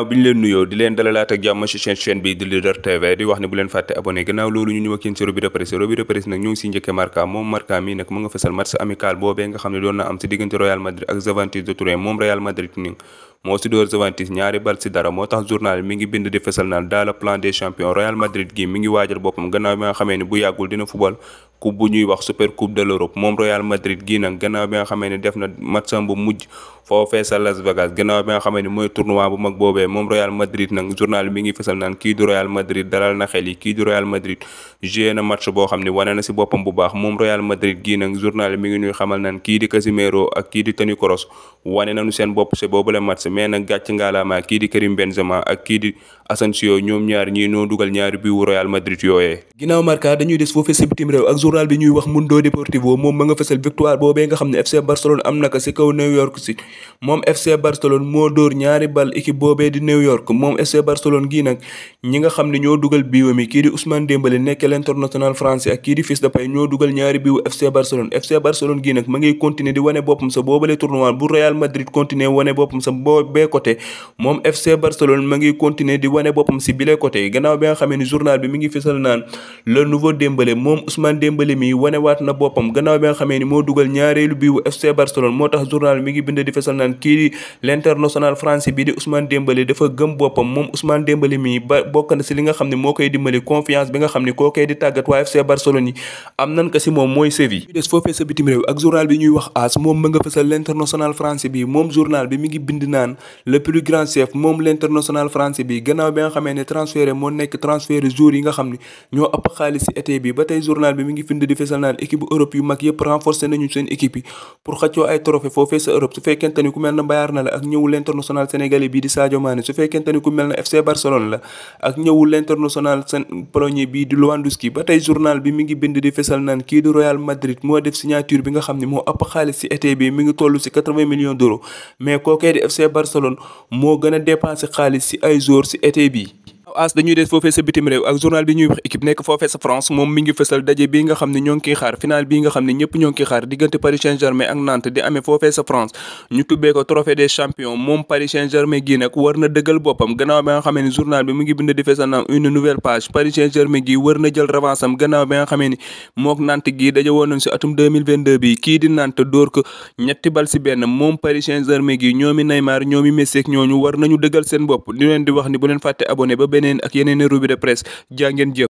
ginnaaw bi ñu leen nuyoo di leen dalalaat ak jàmm ci chaîne bi di Leader TV di wax ne bu leen fàtte abonné gannaaw loolu ñu ñëw ak yéen ci revue de presse nag ñu ngi si njëkke Marca moom Marca mi nag mu nga fësal match amical boobee nga xam ne doon na am ci diggante Real Madrid ak Juventus de Turin moom Real Madrid ni moo si door Juventus ñaari bal ci dara moo tax journal mi ngi bind di fësal naan dans le plan des champions Real Madrid gi mi ngi waajal boppam gannaaw bi nga xamee ne bu yàggul dina football coupe bu ñuy wax super coupe de l'Europe moom Real Madrid gii nag gannaaw bi nga xamee ne def na matcham bu mujj foofee sa Las Vegas gannaaw bi nga xamee ne mooy tournoi bu mag boobee moom Real Madrid nag journal mi ngi fësal naan kii du Real Madrid dalal na xel yi kii du Real Madrid joué na match boo xam ne wane na si boppam bu baax moom Real Madrid gii nag journal mi ngi ñuy xamal naan kii di Casemiro ak kii di Toni Kroos wane nañu seen bopp si boobule match mais nag gàcc ngaalaama kii di Karim Benzema ak kii di Asensio ñoom ñaar ñii noo dugal ñaari biwu Real Madrid yooyee. ginnaaw Marca dañuy des foofee sa bitim réew ak journal bi ñuy wax Mundo Deportivo moom ma nga fësal victoire boobee nga xam ne FC Barcelone am naka si kaw New York City moom FC Barcelone moo dóor ñaari bal équipe boobee di New York moom FC Barcelone gii nag ñi nga xam ne ñoo dugal biiwa mi kii di Ousmane Dembélé nekk l'international français ak kii di Fils de Paye ñoo dugal ñaari biiwu FC Barcelone gii nag ma ngay continuer di wane boppam sa boobale tournoi bu Real Madrid continuer wane boppam sa boobee côté moom FC Barcelone ma ngi continuer di wane boppam si bile côté gannaaw bi nga xamee ni journal bi mi ngi fësal naan le nouveau Dembélé moom Ousmane Dembélé mi wane waat na boppam gannaaw bi nga xamee ni moo dugal ñaareelu biiwu FC Barcelone moo tax journal mi ngi bind di fësal naan kii di l'international français bi di Ousmane Dembélé dafa gëm boppam moom Ousmane Dembélé mi ba bokk na si li nga xam ne moo koy dimbali confiance bi nga xam ne koo koy di tàggat waa FC Barcelone yi am nan ko si moom mooy Séville ñu des foofee sa bitim réew ak journal bi ñuy wax AS moom ma nga fësal l'international français bi moom journal bi mi ngi bind naan le plus grand chef moom l'international français bi gannaaw bi nga xamee ne transfert moo nekk transfert jour yi nga xam ne ñoo ëpp xaalis si été bi ba tey journal bi mi ngi bind di fësal naan équipe Europe yu mag yëpp renforcer nañu seen équipe yi pour xëccoo ay trophée foofee sa Europe su fekkente ni ku mel na Bayern na la ak ñëwul l'international sénégalais bii di Sadio Mané su fekkente ni ku mel na FC Barcelone la ak ñëwul l'international polonais bii di Lewandowski ba tey journal bi mi ngi bind di fësal naan kii du Real Madrid moo def signature bi nga xam ne moo ëpp xaalis si été bi mi ngi toll si 80 millions d'euros mais kookee di FC Barcelone moo gën a dépensé xaalis si ay joueurs si été bi as dañuy des foofee sa bitim réew ak journal bi ñuy wax équipe nekk foofee sa France moom mi ngi fësal daje bii nga xam ne ñoo ngi kiy xaar final bii nga xam ne ñëpp ñoo ngi kiy xaar diggante Paris Saint-Germain ak Nantes di amee foofee sa France ñu tubbee ko trophée des champions moom Paris Saint-Germain gi nag war na dëggal boppam gannaaw bi nga xamee ni journal bi mu ngi bind di fësal naan une nouvelle page Paris Saint-Germain gi war na jël revanche am gannaaw bi nga xamee ni mook Nantes gi daje woon nañ si atum 2022 bi kii di Nantes dóor ko ñetti bal si benn moom Paris Saint-Germain gi ñoomi Neymar ñoomi Messi ak ñooñu war nañu dëggal seen bopp di leen di wax ni bu leen fàtte abonné ba beneen ak yeneen revue de presse jaa ngeen jëf